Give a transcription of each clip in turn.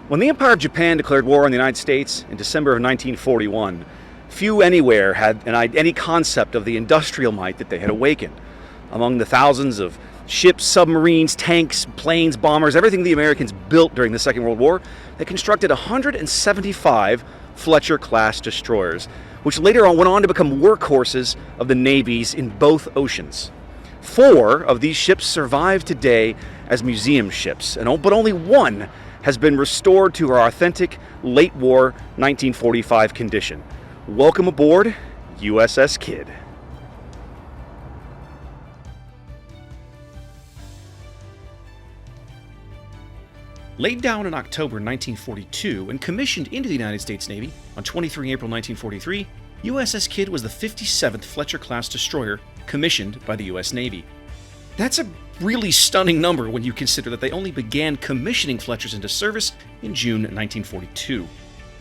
When the Empire of Japan declared war on the United States in December of 1941, few anywhere had any concept of the industrial might that they had awakened. Among the thousands of ships, submarines, tanks, planes, bombers, everything the Americans built during the Second World War, they constructed 175 Fletcher-class destroyers, which later on went on to become workhorses of the navies in both oceans. 4 of these ships survive today as museum ships, but only one has been restored to her authentic late war 1945 condition. Welcome aboard USS Kidd. Laid down in October 1942 and commissioned into the United States Navy on 23 April 1943, USS Kidd was the 57th Fletcher-class destroyer commissioned by the U.S. Navy. That's a really stunning number when you consider that they only began commissioning Fletchers into service in June 1942.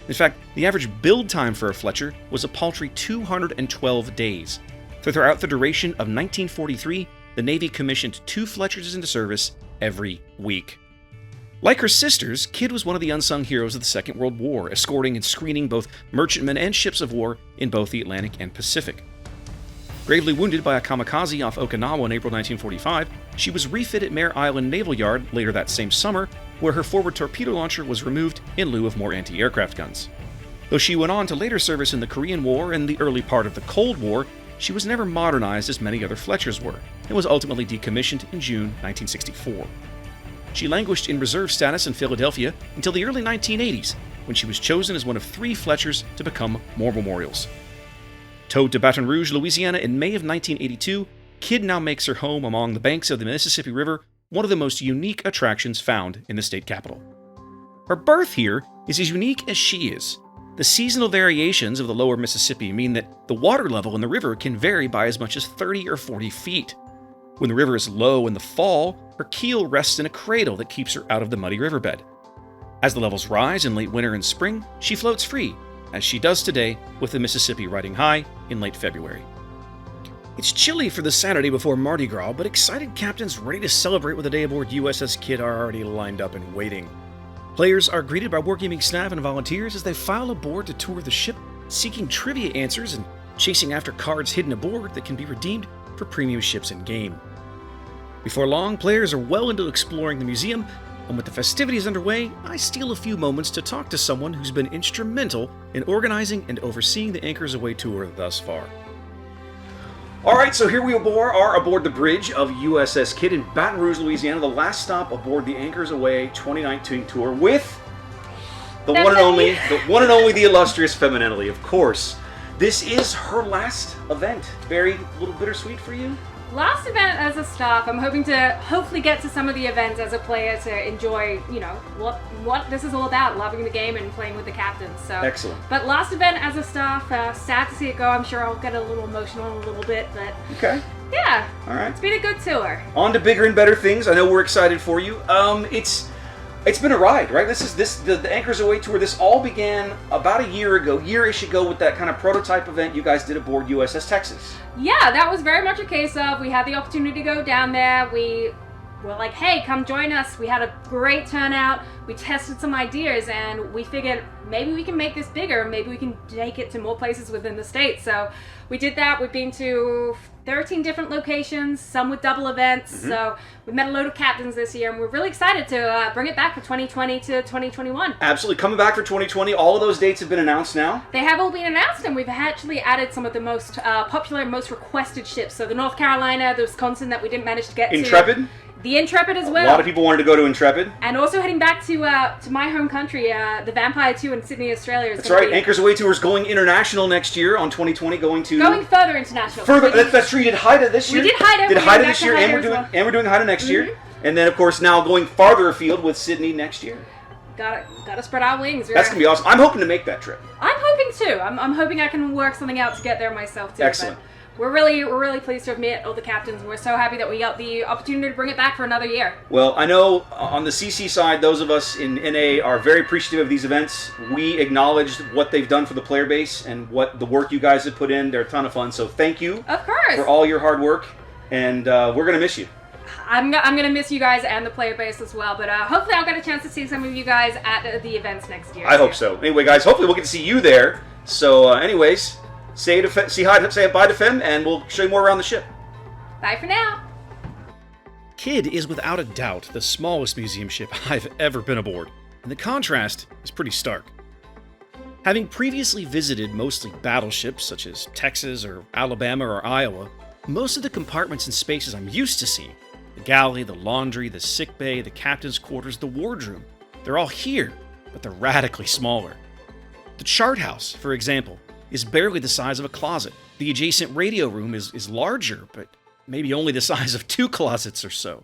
In fact, the average build time for a Fletcher was a paltry 212 days. So throughout the duration of 1943, the Navy commissioned 2 Fletchers into service every week. Like her sisters, Kidd was one of the unsung heroes of the Second World War, escorting and screening both merchantmen and ships of war in both the Atlantic and Pacific. Gravely wounded by a kamikaze off Okinawa in April 1945, she was refit at Mare Island Naval Yard later that same summer, where her forward torpedo launcher was removed in lieu of more anti-aircraft guns. Though she went on to later service in the Korean War and the early part of the Cold War, she was never modernized as many other Fletchers were, and was ultimately decommissioned in June 1964. She languished in reserve status in Philadelphia until the early 1980s, when she was chosen as one of 3 Fletchers to become war memorials. Towed to Baton Rouge, Louisiana in May of 1982, Kidd now makes her home along the banks of the Mississippi River, one of the most unique attractions found in the state capital. Her birth here is as unique as she is. The seasonal variations of the lower Mississippi mean that the water level in the river can vary by as much as 30 or 40 feet. When the river is low in the fall, her keel rests in a cradle that keeps her out of the muddy riverbed. As the levels rise in late winter and spring, she floats free, as she does today with the Mississippi riding high in late February. It's chilly for the Saturday before Mardi Gras, but excited captains ready to celebrate with a day aboard USS Kidd are already lined up and waiting. Players are greeted by wargaming staff and volunteers as they file aboard to tour the ship, seeking trivia answers and chasing after cards hidden aboard that can be redeemed for premium ships in game. Before long, players are well into exploring the museum, and with the festivities underway, I steal a few moments to talk to someone who's been instrumental in organizing and overseeing the Anchors Aweigh tour thus far. Alright, so here we are aboard the bridge of USS Kidd in Baton Rouge, Louisiana, the last stop aboard the Anchors Aweigh 2019 tour with the one and only, the illustrious Femininity, of course. This is her last event. Very little bittersweet for you? Last event as a staff. I'm hoping to hopefully get to some of the events as a player to enjoy, what this is all about, loving the game and playing with the captains. So excellent. But last event as a staff, sad to see it go. I'm sure I'll get a little emotional in a little bit, but okay. Yeah. All right. It's been a good tour. On to bigger and better things. I know we're excited for you. It's been a ride, right? The Anchors Aweigh tour. This all began about a year-ish ago, with that kind of prototype event you guys did aboard USS Texas. Yeah, that was very much a case of we had the opportunity to go down there. We were like, hey, come join us. We had a great turnout. We tested some ideas, and we figured maybe we can make this bigger. Maybe we can take it to more places within the state. So we did that. We've been to 13 different locations, some with double events. Mm-hmm. So we met a load of captains this year, and we're really excited to bring it back for 2020 to 2021. Absolutely. Coming back for 2020. All of those dates have been announced now? They have all been announced, and we've actually added some of the most popular, most requested ships. So the North Carolina, the Wisconsin that we didn't manage to get to. Intrepid? The Intrepid as well. A lot of people wanted to go to Intrepid. And also heading back to my home country, the Vampire 2 in Sydney, Australia. That's right. Anchors Aweigh Tour is going international next year on 2020, going further international. That's true. You did Haida this year. We did Haida. Did Haida this year, and we're doing Haida next year. And then, of course, now going farther afield with Sydney next year. Gotta spread our wings. That's gonna be awesome. I'm hoping to make that trip. I'm hoping too. I'm hoping I can work something out to get there myself too. Excellent. But we're really pleased to have met all the captains, and we're so happy that we got the opportunity to bring it back for another year. Well, I know on the CC side, those of us in NA are very appreciative of these events. We acknowledge what they've done for the player base and what the work you guys have put in. They're a ton of fun, so thank you. Of course. For all your hard work, and we're going to miss you. I'm gonna miss you guys and the player base as well, but hopefully I'll get a chance to see some of you guys at the events next year. I hope so. Anyway, guys, hopefully we'll get to see you there. So, anyways, say bye to Fem, and we'll show you more around the ship. Bye for now. Kidd is without a doubt the smallest museum ship I've ever been aboard, and the contrast is pretty stark. Having previously visited mostly battleships such as Texas or Alabama or Iowa, most of the compartments and spaces I'm used to seeing, the galley, the laundry, the sick bay, the captain's quarters, the wardroom, they're all here, but they're radically smaller. The chart house, for example, is barely the size of a closet. The adjacent radio room is larger, but maybe only the size of 2 closets or so.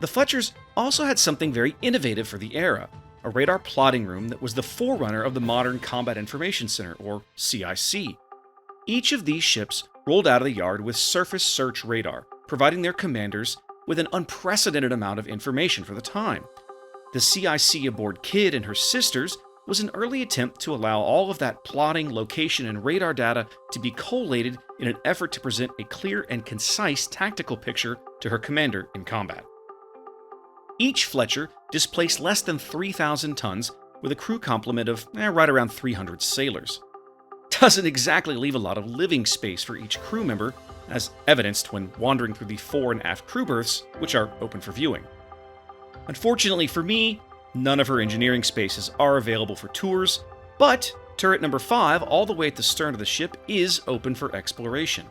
The Fletchers also had something very innovative for the era, a radar plotting room that was the forerunner of the modern Combat Information Center, or CIC. Each of these ships rolled out of the yard with surface search radar, providing their commanders with an unprecedented amount of information for the time. The CIC aboard Kidd and her sisters was an early attempt to allow all of that plotting, location, and radar data to be collated in an effort to present a clear and concise tactical picture to her commander in combat. Each Fletcher displaced less than 3,000 tons with a crew complement of right around 300 sailors. Doesn't exactly leave a lot of living space for each crew member, as evidenced when wandering through the fore and aft crew berths, which are open for viewing. Unfortunately for me, none of her engineering spaces are available for tours, but turret number 5, all the way at the stern of the ship, is open for exploration.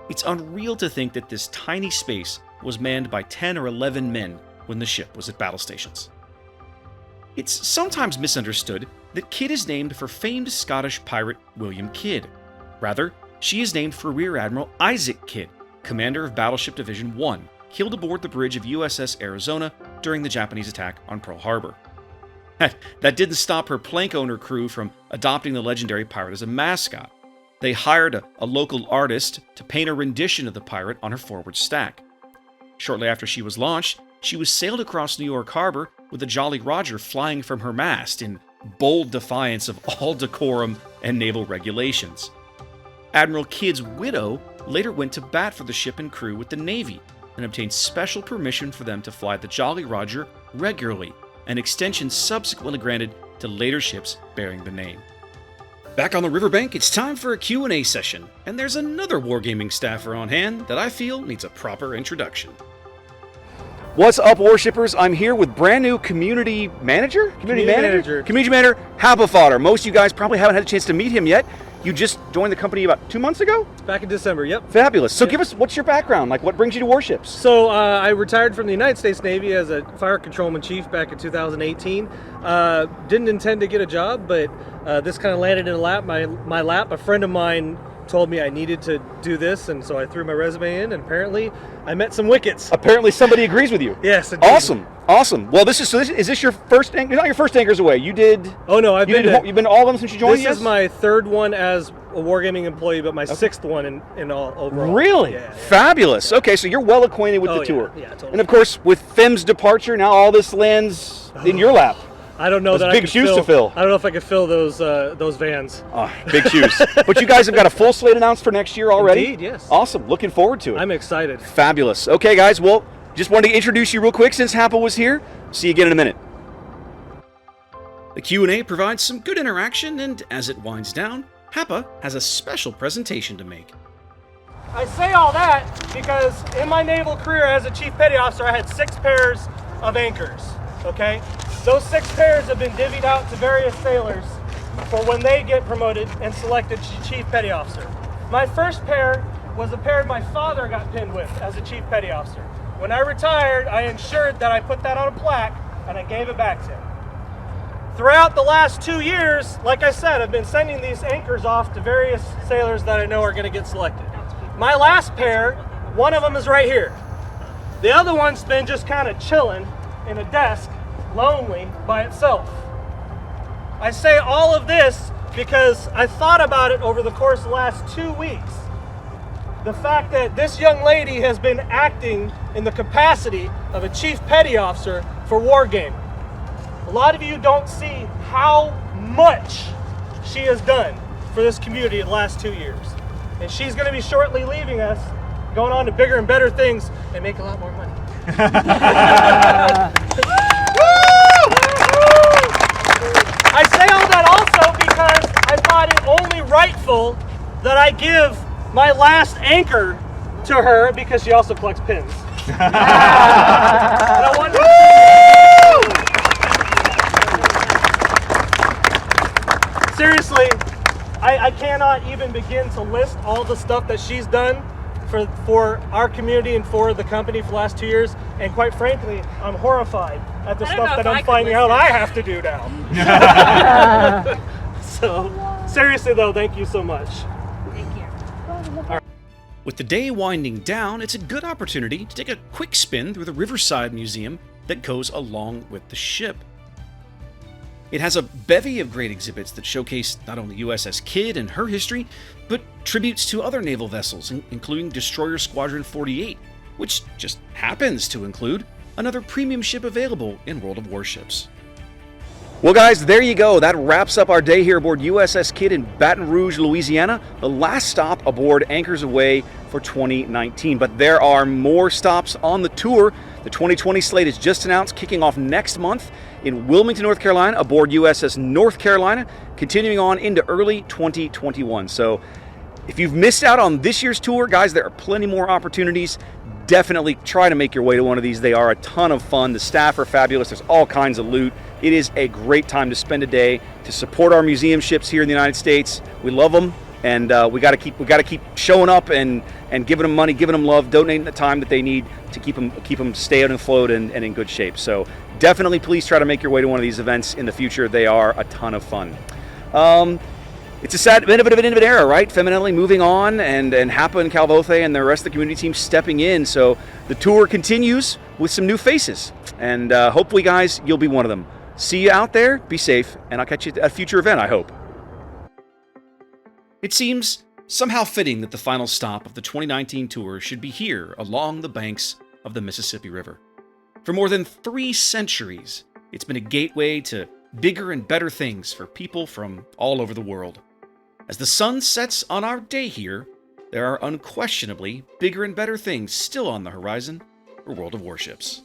It's unreal to think that this tiny space was manned by 10 or 11 men when the ship was at battle stations. It's sometimes misunderstood that Kidd is named for famed Scottish pirate William Kidd. Rather, she is named for Rear Admiral Isaac Kidd, commander of Battleship Division 1, killed aboard the bridge of USS Arizona during the Japanese attack on Pearl Harbor. That didn't stop her plank owner crew from adopting the legendary pirate as a mascot. They hired a local artist to paint a rendition of the pirate on her forward stack. Shortly after she was launched, she was sailed across New York Harbor with the Jolly Roger flying from her mast in bold defiance of all decorum and naval regulations. Admiral Kidd's widow later went to bat for the ship and crew with the Navy and obtained special permission for them to fly the Jolly Roger regularly, an extension subsequently granted to later ships bearing the name. Back on the riverbank, it's time for a Q&A session, and there's another wargaming staffer on hand that I feel needs a proper introduction. What's up, Warshippers? I'm here with brand new community manager, Habba Fodder. Most of you guys probably haven't had a chance to meet him yet. You just joined the company about 2 months ago? Back in December, yep. Fabulous. So give us, what's your background? Like, what brings you to warships? So I retired from the United States Navy as a fire controlman chief back in 2018. Didn't intend to get a job, but this kind of landed in my lap. A friend of mine told me I needed to do this, and so I threw my resume in, and apparently I met some wickets. Apparently somebody agrees with you. Yes. Awesome. Well, is this your first anchor? Not your first Anchors Aweigh. You did. Oh no, you've been to all of them since you joined. This is my third one as a wargaming employee, but my sixth one in all overall. Really? Yeah. Fabulous. Okay, so you're well acquainted with the tour. Yeah, totally. And of course, with Fem's departure, now all this lands in your lap. I don't know that big shoes to fill. I don't know if I could fill those vans. Oh, big shoes. But you guys have got a full slate announced for next year already? Indeed, yes. Awesome. Looking forward to it. I'm excited. Fabulous. Okay, guys. Well, just wanted to introduce you real quick since Happa was here. See you again in a minute. The Q&A provides some good interaction, and as it winds down, Happa has a special presentation to make. I say all that because in my naval career as a chief petty officer, I had 6 pairs of anchors, okay? Those 6 pairs have been divvied out to various sailors for when they get promoted and selected chief petty officer. My first pair was a pair my father got pinned with as a chief petty officer. When I retired, I ensured that I put that on a plaque and I gave it back to him. Throughout the last 2 years, like I said, I've been sending these anchors off to various sailors that I know are going to get selected. My last pair, one of them is right here. The other one's been just kind of chilling in a desk, lonely by itself. I say all of this because I thought about it over the course of the last 2 weeks. The fact that this young lady has been acting in the capacity of a chief petty officer for wargaming. A lot of you don't see how much she has done for this community in the last 2 years. And she's going to be shortly leaving us going on to bigger and better things and make a lot more money. I say all that also because I thought it only rightful that I give my last anchor to her because she also collects pins. And I wanted to seriously, I cannot even begin to list all the stuff that she's done for our community and for the company for the last 2 years. And quite frankly, I'm horrified at the stuff that I'm finding out I have to do now. So, seriously though, thank you so much. Thank you. With the day winding down, it's a good opportunity to take a quick spin through the Riverside Museum that goes along with the ship. It has a bevy of great exhibits that showcase not only USS Kidd and her history, but tributes to other naval vessels, including Destroyer Squadron 48, which just happens to include another premium ship available in World of Warships. Well, guys, there you go. That wraps up our day here aboard USS Kidd in Baton Rouge, Louisiana, the last stop aboard Anchors Aweigh for 2019. But there are more stops on the tour. The 2020 slate is just announced, kicking off next month in Wilmington, North Carolina, aboard USS North Carolina, continuing on into early 2021. So if you've missed out on this year's tour, guys, there are plenty more opportunities. Definitely try to make your way to one of these. They are a ton of fun. The staff are fabulous. There's all kinds of loot. It is a great time to spend a day to support our museum ships here in the United States. We love them, and we got to keep showing up and giving them money, giving them love, donating the time that they need to keep them stay out and afloat and in good shape. So definitely, please try to make your way to one of these events in the future. They are a ton of fun. It's a sad bit of an era, right? Feminelli moving on, and Hapa and Calvothe and the rest of the community team stepping in. So the tour continues with some new faces, and hopefully, guys, you'll be one of them. See you out there, be safe, and I'll catch you at a future event, I hope. It seems somehow fitting that the final stop of the 2019 tour should be here along the banks of the Mississippi River. For more than 3 centuries, it's been a gateway to bigger and better things for people from all over the world. As the sun sets on our day here, there are unquestionably bigger and better things still on the horizon for World of Warships.